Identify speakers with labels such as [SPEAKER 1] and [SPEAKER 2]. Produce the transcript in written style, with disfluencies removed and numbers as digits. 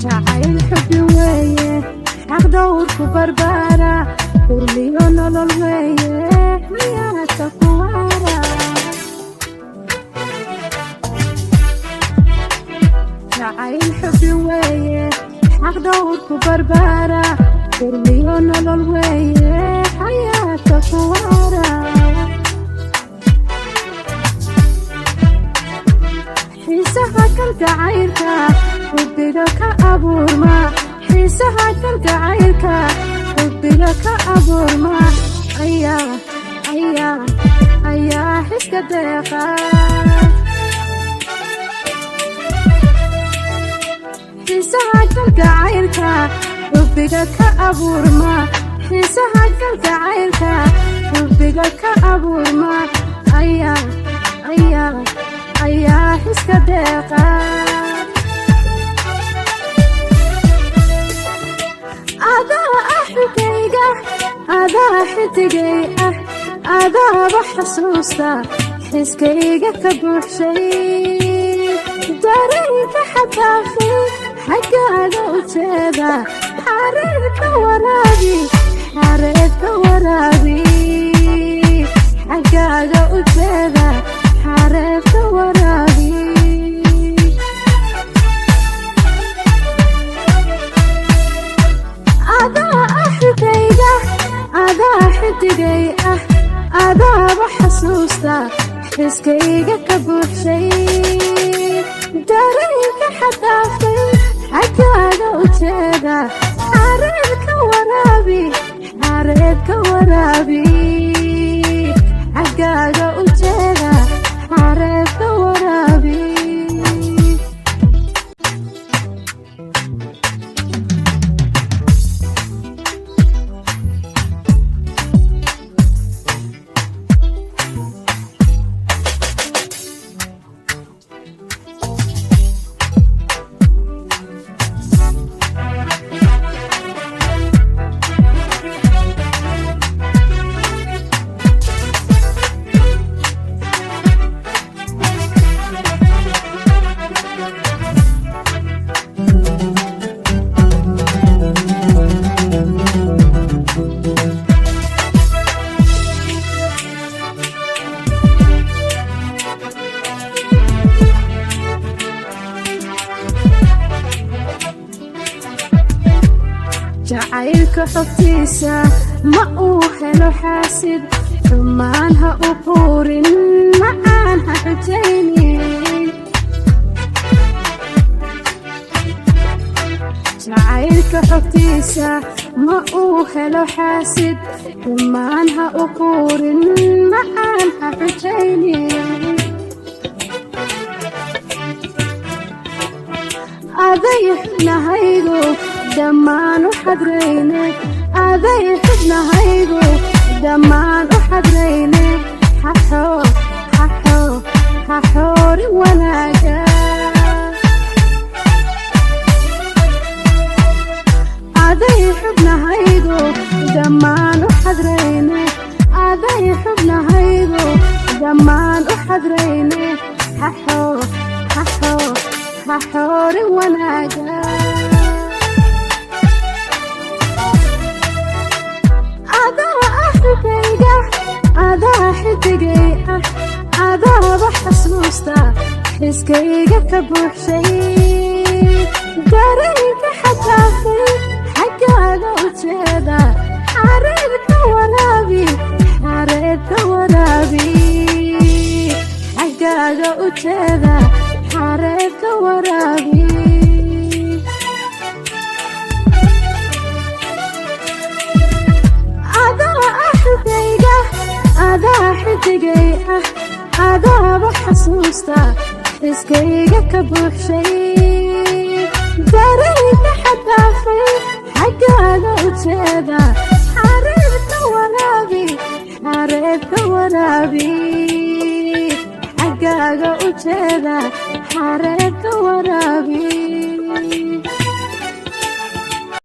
[SPEAKER 1] jacayl xubi weeye xaq dhowrku barbaara urliyo nolol weeye miyaata ku waara jacayl xubi weeye xaq dhowrku barbaara urliyo nolol weeye xayaata ku waara xiisaha kalgacaylka xubbiga ka abuurma xiisaha kalgacaylka xubbiga ka abuurma ayaa xiska deeqa xiisaha kalgacaylka xubbiga ka abuurma xiisaha kalgacaylka xubbiga ka abuurma ayaa xiska deeqa adaa axigayga adaa xidigay ah adaaba xasuusta xiskayga ka buuxshay dareenka xadaafay xaggaaga u jeeda xareerka waraabi xaggaaga u jeeda xareerka waraabi adaa axigayga adaa xidigay ah adaaba xasuusta xiskayga ka buuxshay dareenka xadaafay xaggaaga u jeeda xareerka waraabi xaggaaga u jeeda xareerka waraabi jacaylka xogtiisa ma uu helo xaasid xumaan ha u quurin macaan ha xujaynin jacaylka xogtiisa ma uu helo xaasid xumaan ha u quurin macaan ha xujaynin aday xubnahaygu dhammaan u xadrayne aday xubnahaygu dhammaan u xadrayne xaxoori wanaaga aday xubnahaygu dhammaan u xadrayne aday xubnahaygu dhammaan u xadrayne xaxoori wanaaga adaa xidigay ah adaaba xasuusta xiskayga ka buuxshay dareenka xadaafay xaggaaga u jeeda xareerka waraabi xaggaaga u jeeda xareerka waraabi adaa xidigay ah adaaba xasuusta xiskayga ka buuxshay dareenka xadaafay xaggaaga u jeeda xareerka waraabi xaggaaga u jeeda